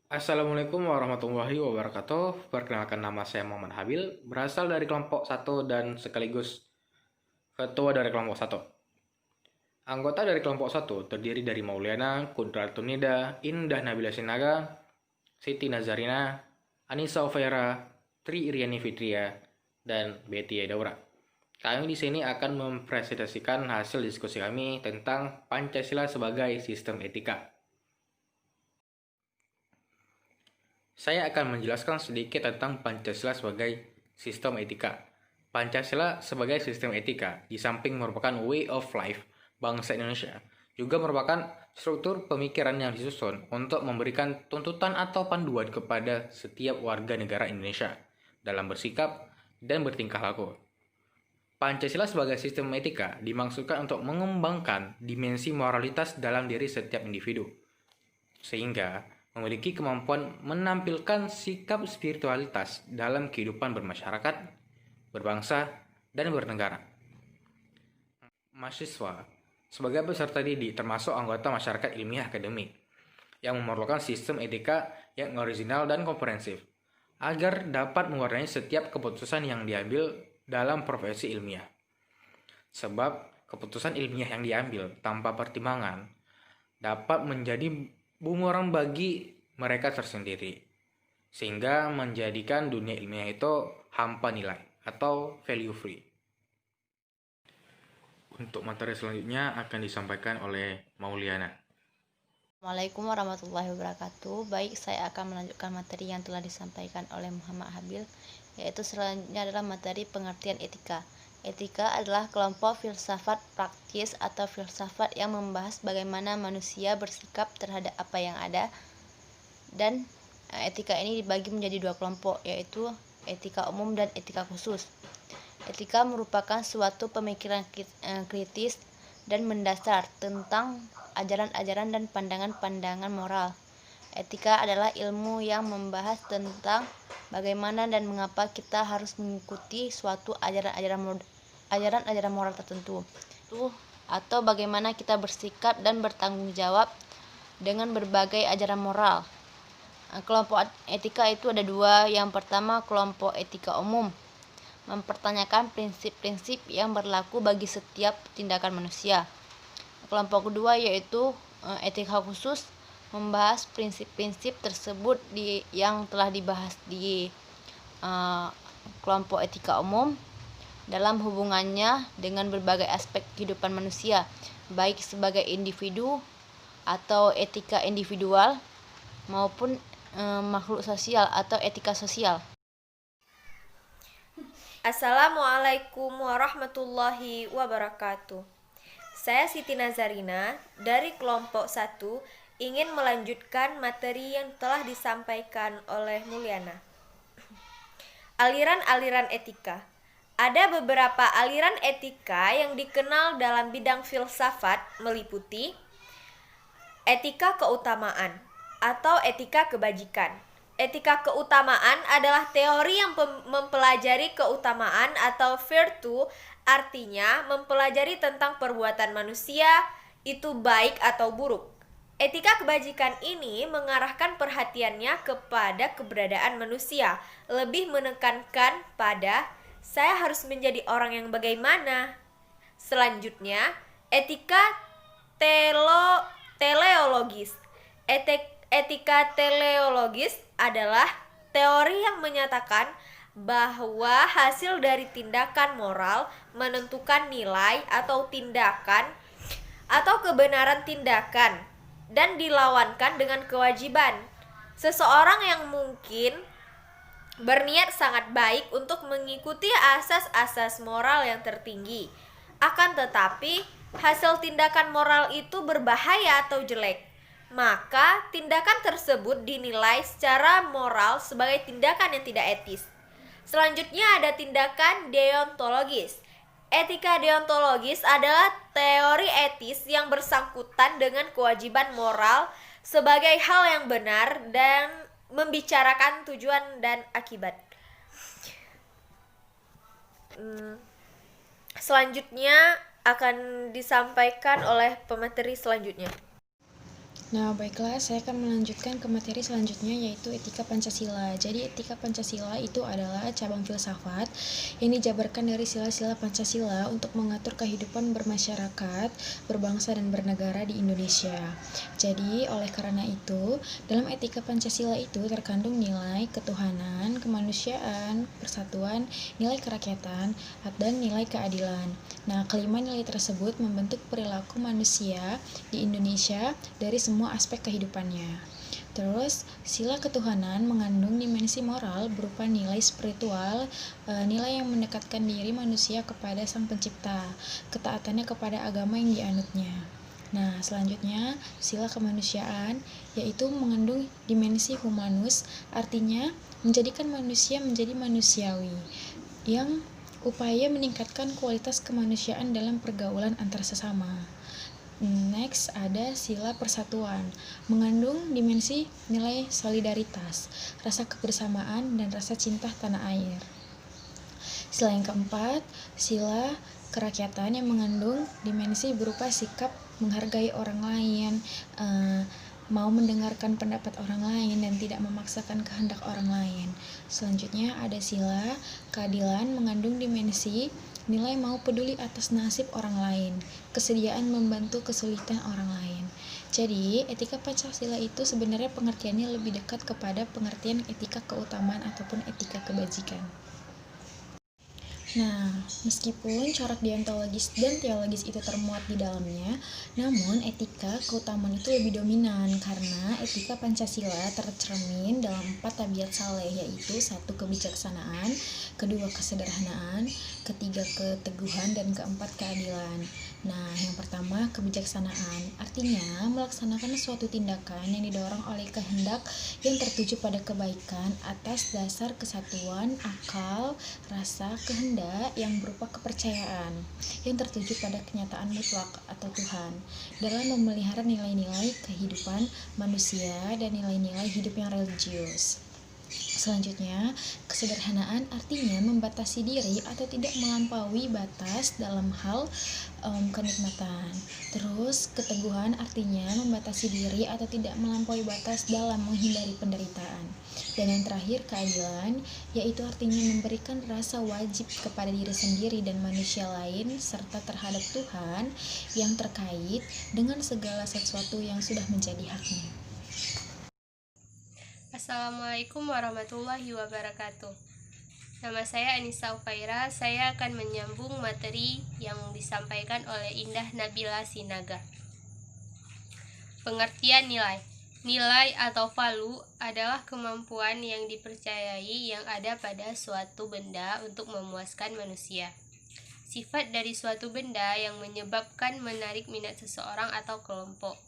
Assalamualaikum warahmatullahi wabarakatuh. Perkenalkan, nama saya Muhammad Habil, berasal dari kelompok satu dan sekaligus ketua dari kelompok satu. Anggota dari kelompok satu terdiri dari Mauliana, Kudratunida, Indah Nabila Sinaga, Siti Nazarina, Anissa Ofaira, Tri Iriani Fitria, dan Betty Daura. Kami di sini akan mempresentasikan hasil diskusi kami tentang Pancasila sebagai sistem etika. Saya akan menjelaskan sedikit tentang Pancasila sebagai sistem etika. Pancasila sebagai sistem etika, di samping merupakan way of life bangsa Indonesia, juga merupakan struktur pemikiran yang disusun untuk memberikan tuntutan atau panduan kepada setiap warga negara Indonesia dalam bersikap dan bertingkah laku. Pancasila sebagai sistem etika dimaksudkan untuk mengembangkan dimensi moralitas dalam diri setiap individu, sehingga memiliki kemampuan menampilkan sikap spiritualitas dalam kehidupan bermasyarakat, berbangsa, dan bernegara. Mahasiswa sebagai peserta didik termasuk anggota masyarakat ilmiah akademik yang memerlukan sistem etika yang original dan komprehensif agar dapat mewarnai setiap keputusan yang diambil dalam profesi ilmiah. Sebab keputusan ilmiah yang diambil tanpa pertimbangan dapat menjadi bumerang bagi mereka tersendiri, sehingga menjadikan dunia ilmiah itu hampa nilai atau value free. Untuk materi selanjutnya akan disampaikan oleh Mauliana. Assalamualaikum warahmatullahi wabarakatuh. Baik, saya akan melanjutkan materi yang telah disampaikan oleh Muhammad Habil, yaitu selanjutnya adalah materi pengertian etika. Etika adalah kelompok filsafat praktis atau filsafat yang membahas bagaimana manusia bersikap terhadap apa yang ada, dan etika ini dibagi menjadi dua kelompok, yaitu etika umum dan etika khusus. Etika merupakan suatu pemikiran kritis dan mendasar tentang ajaran-ajaran dan pandangan-pandangan moral. Etika adalah ilmu yang membahas tentang bagaimana dan mengapa kita harus mengikuti suatu ajaran-ajaran moral tertentu, atau bagaimana kita bersikap dan bertanggung jawab dengan berbagai ajaran moral. Kelompok etika itu ada dua. Yang pertama, kelompok etika umum, mempertanyakan prinsip-prinsip yang berlaku bagi setiap tindakan manusia. Kelompok kedua yaitu etika khusus, membahas prinsip-prinsip tersebut yang telah dibahas di kelompok etika umum dalam hubungannya dengan berbagai aspek kehidupan manusia, baik sebagai individu atau etika individual maupun makhluk sosial atau etika sosial. Assalamualaikum warahmatullahi wabarakatuh. Saya Siti Nazarina dari kelompok 1 ingin melanjutkan materi yang telah disampaikan oleh Mulyana. Aliran-aliran etika. Ada beberapa aliran etika yang dikenal dalam bidang filsafat, meliputi etika keutamaan atau etika kebajikan. Etika keutamaan adalah teori yang mempelajari keutamaan atau virtue, artinya mempelajari tentang perbuatan manusia itu baik atau buruk. Etika kebajikan ini mengarahkan perhatiannya kepada keberadaan manusia, lebih menekankan pada saya harus menjadi orang yang bagaimana. Selanjutnya, etika teleologis. Etika teleologis adalah teori yang menyatakan bahwa hasil dari tindakan moral menentukan nilai atau tindakan atau kebenaran tindakan dan dilawankan dengan kewajiban. Seseorang yang mungkin berniat sangat baik untuk mengikuti asas-asas moral yang tertinggi, akan tetapi hasil tindakan moral itu berbahaya atau jelek, maka tindakan tersebut dinilai secara moral sebagai tindakan yang tidak etis. Selanjutnya ada tindakan deontologis. Etika deontologis adalah teori etis yang bersangkutan dengan kewajiban moral sebagai hal yang benar dan membicarakan tujuan dan akibat. Selanjutnya akan disampaikan oleh pemateri selanjutnya. Nah, baiklah, saya akan melanjutkan ke materi selanjutnya, yaitu etika Pancasila. Jadi, etika Pancasila itu adalah cabang filsafat yang dijabarkan dari sila-sila Pancasila untuk mengatur kehidupan bermasyarakat, berbangsa, dan bernegara di Indonesia. Jadi, oleh karena itu, dalam etika Pancasila itu terkandung nilai ketuhanan, kemanusiaan, persatuan, nilai kerakyatan, dan nilai keadilan. Nah, kelima nilai tersebut membentuk perilaku manusia di Indonesia dari semua aspek kehidupannya. Terus, sila ketuhanan mengandung dimensi moral berupa nilai spiritual, nilai yang mendekatkan diri manusia kepada Sang Pencipta, ketaatannya kepada agama yang dianutnya. Nah, selanjutnya, sila kemanusiaan, yaitu mengandung dimensi humanus, artinya menjadikan manusia menjadi manusiawi, yang upaya meningkatkan kualitas kemanusiaan dalam pergaulan antar sesama. Next, ada sila persatuan, mengandung dimensi nilai solidaritas, rasa kebersamaan, dan rasa cinta tanah air. Sila yang keempat, sila kerakyatan yang mengandung dimensi berupa sikap menghargai orang lain, mau mendengarkan pendapat orang lain, dan tidak memaksakan kehendak orang lain. Selanjutnya ada sila keadilan, mengandung dimensi nilai mau peduli atas nasib orang lain, kesediaan membantu kesulitan orang lain. Jadi, etika Pancasila itu sebenarnya pengertiannya lebih dekat kepada pengertian etika keutamaan ataupun etika kebajikan. Nah, meskipun corak deontologis dan teologis itu termuat di dalamnya, namun etika keutamaan itu lebih dominan karena etika Pancasila tercermin dalam 4 tabiat saleh, yaitu 1. Kebijaksanaan, 2. Kesederhanaan, 3. Keteguhan, dan 4. Keadilan. Nah, yang pertama, kebijaksanaan, artinya melaksanakan suatu tindakan yang didorong oleh kehendak yang tertuju pada kebaikan atas dasar kesatuan akal, rasa, kehendak yang berupa kepercayaan yang tertuju pada kenyataan mutlak atau Tuhan dalam memelihara nilai-nilai kehidupan manusia dan nilai-nilai hidup yang religius. Selanjutnya, kesederhanaan artinya membatasi diri atau tidak melampaui batas dalam hal kenikmatan. Terus, keteguhan artinya membatasi diri atau tidak melampaui batas dalam menghindari penderitaan. Dan yang terakhir, keadilan, yaitu artinya memberikan rasa wajib kepada diri sendiri dan manusia lain serta terhadap Tuhan yang terkait dengan segala sesuatu yang sudah menjadi haknya. Assalamualaikum warahmatullahi wabarakatuh. Nama saya Anissa Ufaira. Saya akan menyambung materi yang disampaikan oleh Indah Nabila Sinaga. Pengertian nilai. Nilai atau value adalah kemampuan yang dipercayai yang ada pada suatu benda untuk memuaskan manusia. Sifat dari suatu benda yang menyebabkan menarik minat seseorang atau kelompok.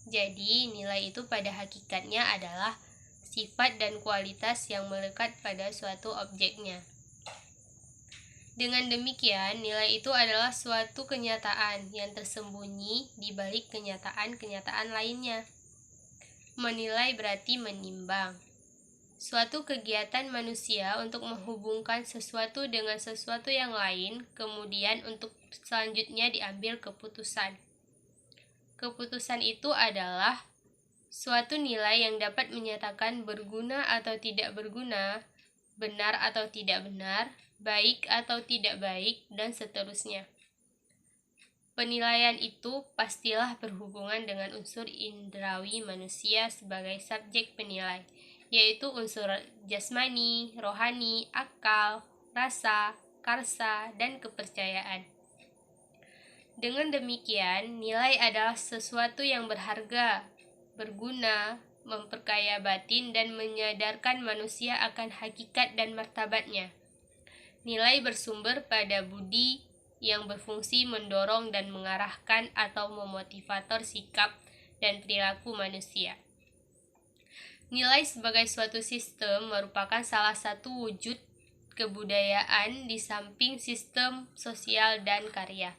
Jadi, nilai itu pada hakikatnya adalah sifat dan kualitas yang melekat pada suatu objeknya. Dengan demikian, nilai itu adalah suatu kenyataan yang tersembunyi di balik kenyataan-kenyataan lainnya. Menilai berarti menimbang. Suatu kegiatan manusia untuk menghubungkan sesuatu dengan sesuatu yang lain, kemudian untuk selanjutnya diambil keputusan. Keputusan itu adalah suatu nilai yang dapat menyatakan berguna atau tidak berguna, benar atau tidak benar, baik atau tidak baik, dan seterusnya. Penilaian itu pastilah berhubungan dengan unsur indrawi manusia sebagai subjek penilai, yaitu unsur jasmani, rohani, akal, rasa, karsa, dan kepercayaan. Dengan demikian, nilai adalah sesuatu yang berharga, berguna, memperkaya batin, dan menyadarkan manusia akan hakikat dan martabatnya. Nilai bersumber pada budi yang berfungsi mendorong dan mengarahkan atau memotivator sikap dan perilaku manusia. Nilai sebagai suatu sistem merupakan salah satu wujud kebudayaan di samping sistem sosial dan karya.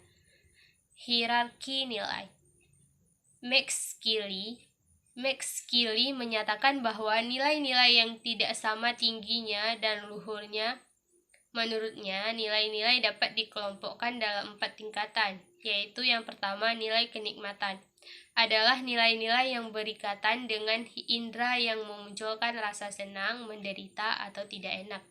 Hierarki nilai. Max Keely menyatakan bahwa nilai-nilai yang tidak sama tingginya dan luhurnya, menurutnya nilai-nilai dapat dikelompokkan dalam 4 tingkatan, yaitu yang pertama nilai kenikmatan. adalah nilai-nilai yang berikatan dengan indera yang memunculkan rasa senang, menderita, atau tidak enak.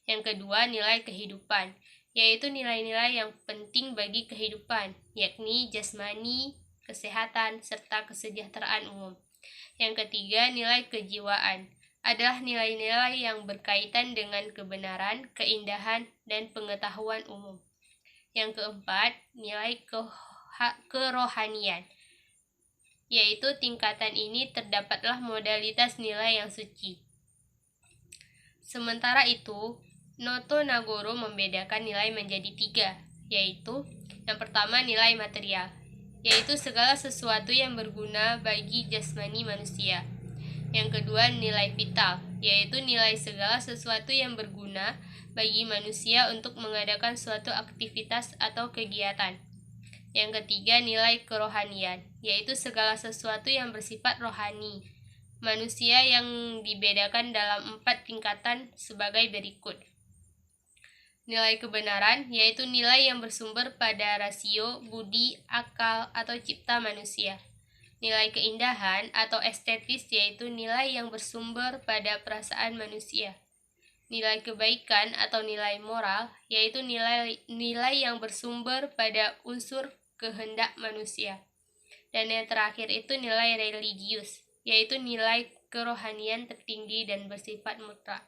Yang kedua, nilai kehidupan, yaitu nilai-nilai yang penting bagi kehidupan, yakni jasmani, kesehatan, serta kesejahteraan umum. Yang ketiga, nilai kejiwaan, adalah nilai-nilai yang berkaitan dengan kebenaran, keindahan, dan pengetahuan umum. Yang keempat, nilai kerohanian, yaitu tingkatan ini terdapatlah modalitas nilai yang suci. Sementara itu, Noto Nagoro membedakan nilai menjadi 3, yaitu yang pertama nilai material, yaitu segala sesuatu yang berguna bagi jasmani manusia. Yang kedua nilai vital, yaitu nilai segala sesuatu yang berguna bagi manusia untuk mengadakan suatu aktivitas atau kegiatan. Yang ketiga nilai kerohanian, yaitu segala sesuatu yang bersifat rohani manusia yang dibedakan dalam 4 tingkatan sebagai berikut. Nilai kebenaran, yaitu nilai yang bersumber pada rasio, budi, akal, atau cipta manusia. Nilai keindahan atau estetis, yaitu nilai yang bersumber pada perasaan manusia. Nilai kebaikan atau nilai moral, yaitu nilai yang bersumber pada unsur kehendak manusia. Dan yang terakhir itu nilai religius, yaitu nilai kerohanian tertinggi dan bersifat mutlak.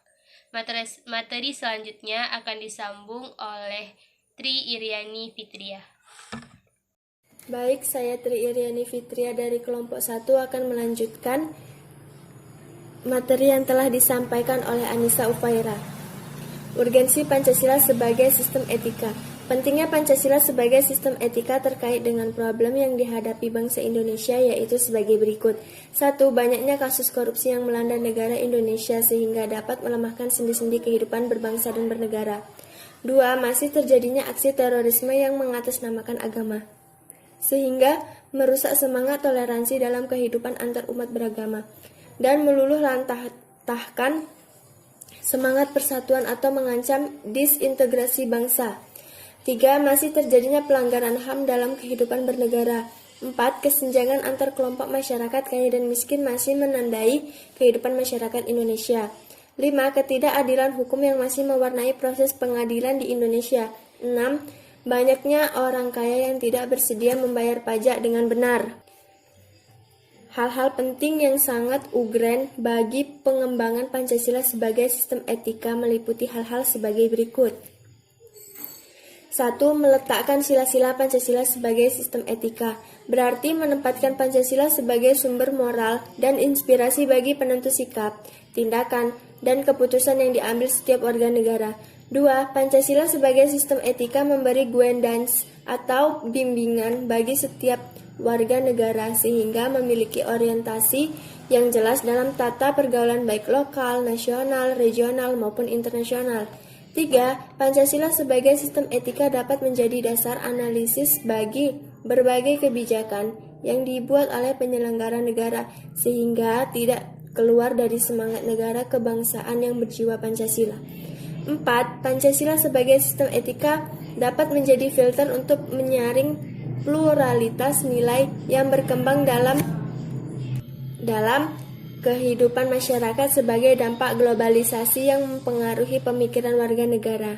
Materi selanjutnya akan disambung oleh Tri Iriani Fitria. Baik, saya Tri Iriani Fitria dari kelompok 1 akan melanjutkan materi yang telah disampaikan oleh Anissa Ufaira. Urgensi Pancasila sebagai sistem etika. Pentingnya Pancasila sebagai sistem etika terkait dengan problem yang dihadapi bangsa Indonesia yaitu sebagai berikut. 1. Banyaknya kasus korupsi yang melanda negara Indonesia sehingga dapat melemahkan sendi-sendi kehidupan berbangsa dan bernegara. 2. Masih terjadinya aksi terorisme yang mengatasnamakan agama, sehingga merusak semangat toleransi dalam kehidupan antar umat beragama dan meluluh lantahkan semangat persatuan atau mengancam disintegrasi bangsa. 3. Masih terjadinya pelanggaran HAM dalam kehidupan bernegara. 4. Kesenjangan antar kelompok masyarakat kaya dan miskin masih menandai kehidupan masyarakat Indonesia. 5. Ketidakadilan hukum yang masih mewarnai proses pengadilan di Indonesia. 6. Banyaknya orang kaya yang tidak bersedia membayar pajak dengan benar. Hal-hal penting yang sangat urgen bagi pengembangan Pancasila sebagai sistem etika meliputi hal-hal sebagai berikut. 1. Meletakkan sila-sila Pancasila sebagai sistem etika, berarti menempatkan Pancasila sebagai sumber moral dan inspirasi bagi penentu sikap, tindakan, dan keputusan yang diambil setiap warga negara. 2. Pancasila sebagai sistem etika memberi guidance atau bimbingan bagi setiap warga negara sehingga memiliki orientasi yang jelas dalam tata pergaulan baik lokal, nasional, regional, maupun internasional. 3. Pancasila sebagai sistem etika dapat menjadi dasar analisis bagi berbagai kebijakan yang dibuat oleh penyelenggara negara sehingga tidak keluar dari semangat negara kebangsaan yang berjiwa Pancasila. 4. Pancasila sebagai sistem etika dapat menjadi filter untuk menyaring pluralitas nilai yang berkembang dalam kehidupan masyarakat sebagai dampak globalisasi yang mempengaruhi pemikiran warga negara.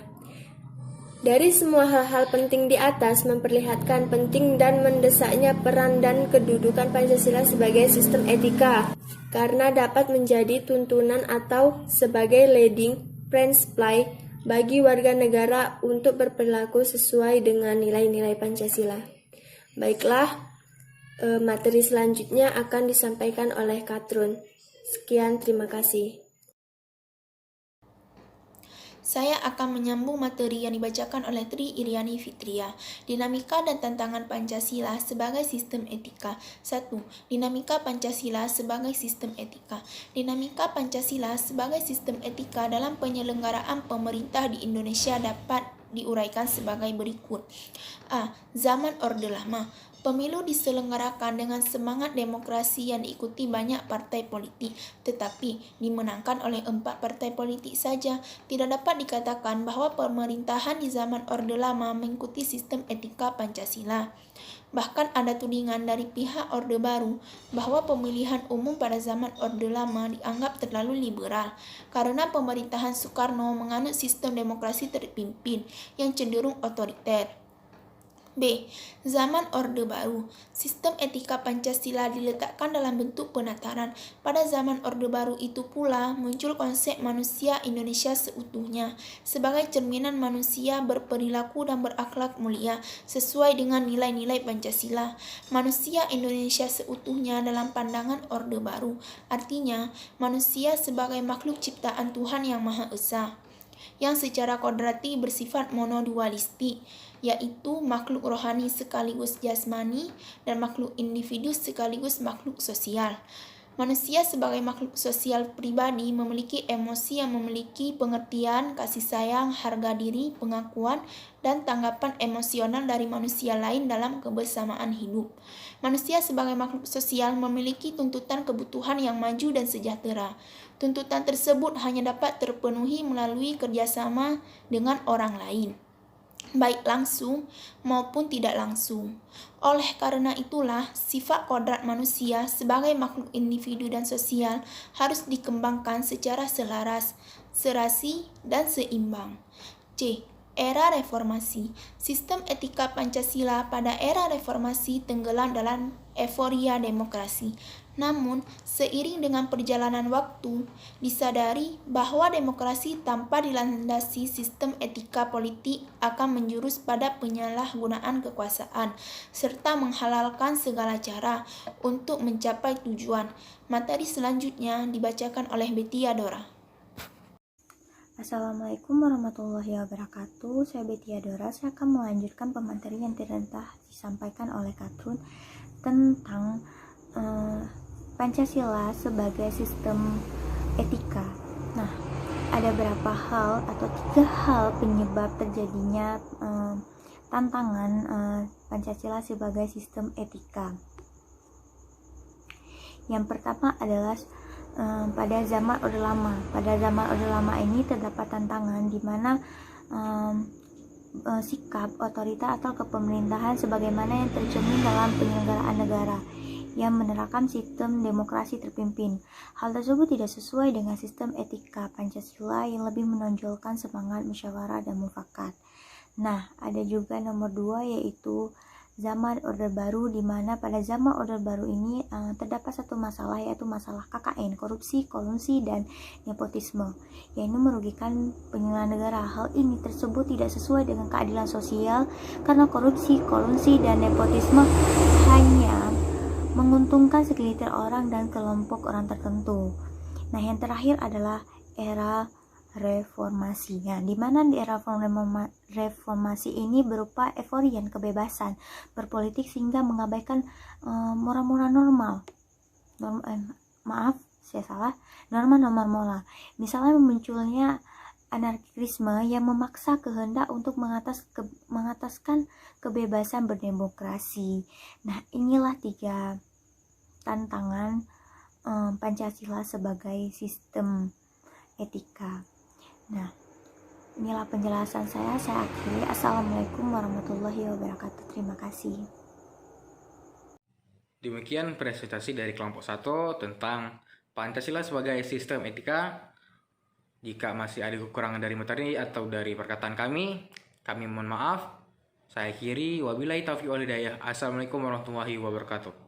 Dari semua hal-hal penting di atas memperlihatkan penting dan mendesaknya peran dan kedudukan Pancasila sebagai sistem etika karena dapat menjadi tuntunan atau sebagai leading principle bagi warga negara untuk berperilaku sesuai dengan nilai-nilai Pancasila. Baiklah, materi selanjutnya akan disampaikan oleh Katrun. Sekian, terima kasih. Saya akan menyambung materi yang dibacakan oleh Tri Iriani Fitria. Dinamika dan tantangan Pancasila sebagai sistem etika. 1. Dinamika Pancasila sebagai sistem etika. Dinamika Pancasila sebagai sistem etika dalam penyelenggaraan pemerintah di Indonesia dapat diuraikan sebagai berikut. A. Zaman Orde Lama. Pemilu diselenggarakan dengan semangat demokrasi yang diikuti banyak partai politik, tetapi dimenangkan oleh 4 partai politik saja. Tidak dapat dikatakan bahwa pemerintahan di zaman Orde Lama mengikuti sistem etika Pancasila. Bahkan ada tudingan dari pihak Orde Baru bahwa pemilihan umum pada zaman Orde Lama dianggap terlalu liberal karena pemerintahan Soekarno menganut sistem demokrasi terpimpin yang cenderung otoriter. B. Zaman Orde Baru. Sistem etika Pancasila diletakkan dalam bentuk penataran. Pada zaman Orde Baru itu pula muncul konsep manusia Indonesia seutuhnya sebagai cerminan manusia berperilaku dan berakhlak mulia sesuai dengan nilai-nilai Pancasila. Manusia Indonesia seutuhnya dalam pandangan Orde Baru artinya manusia sebagai makhluk ciptaan Tuhan Yang Maha Esa yang secara kodrati bersifat monodualistik, yaitu makhluk rohani sekaligus jasmani dan makhluk individu sekaligus makhluk sosial. Manusia sebagai makhluk sosial pribadi memiliki emosi yang memiliki pengertian, kasih sayang, harga diri, pengakuan, dan tanggapan emosional dari manusia lain dalam kebersamaan hidup. Manusia sebagai makhluk sosial memiliki tuntutan kebutuhan yang maju dan sejahtera. Tuntutan tersebut hanya dapat terpenuhi melalui kerjasama dengan orang lain, baik langsung maupun tidak langsung. Oleh karena itulah, sifat kodrat manusia sebagai makhluk individu dan sosial harus dikembangkan secara selaras, serasi, dan seimbang. C. Era Reformasi. Sistem etika Pancasila pada era reformasi tenggelam dalam euforia demokrasi. Namun, seiring dengan perjalanan waktu, disadari bahwa demokrasi tanpa dilandasi sistem etika politik akan menjurus pada penyalahgunaan kekuasaan, serta menghalalkan segala cara untuk mencapai tujuan. Materi selanjutnya dibacakan oleh Betia Dora. Assalamualaikum warahmatullahi wabarakatuh. Saya Betia Dora. Saya akan melanjutkan pemateri yang telah disampaikan oleh Katrun tentang Pancasila sebagai sistem etika. Nah, ada beberapa hal atau 3 hal penyebab terjadinya tantangan Pancasila sebagai sistem etika. Yang pertama adalah pada zaman Orde Lama. Pada zaman Orde Lama ini terdapat tantangan di mana sikap otorita atau kepemerintahan sebagaimana yang tercermin dalam penyelenggaraan negara yang menerapkan sistem demokrasi terpimpin. Hal tersebut tidak sesuai dengan sistem etika Pancasila yang lebih menonjolkan semangat musyawarah dan mufakat. Nah, ada juga nomor 2 yaitu zaman Orde Baru, di mana pada zaman Orde Baru ini terdapat satu masalah yaitu masalah KKN, korupsi, kolusi, dan nepotisme yang ini merugikan penyelenggara negara. Hal ini tersebut tidak sesuai dengan keadilan sosial karena korupsi, kolusi, dan nepotisme hanya menguntungkan segelintir orang dan kelompok orang tertentu. Nah, yang terakhir adalah era reformasi. Nah, di mana di era reformasi ini berupa euforian kebebasan berpolitik sehingga mengabaikan moral-moral normal. Norma-norma moral. Misalnya munculnya anarkisme yang memaksa kehendak untuk mengataskan kebebasan berdemokrasi. Nah, inilah 3 tantangan Pancasila sebagai sistem etika. Nah, inilah penjelasan saya akhiri. Assalamualaikum warahmatullahi wabarakatuh. Terima kasih. Demikian presentasi dari kelompok 1 tentang Pancasila sebagai sistem etika. Jika masih ada kekurangan dari materi atau dari perkataan kami mohon maaf. Saya akhiri. Wabillahi taufiq wal hidayah. Assalamualaikum warahmatullahi wabarakatuh.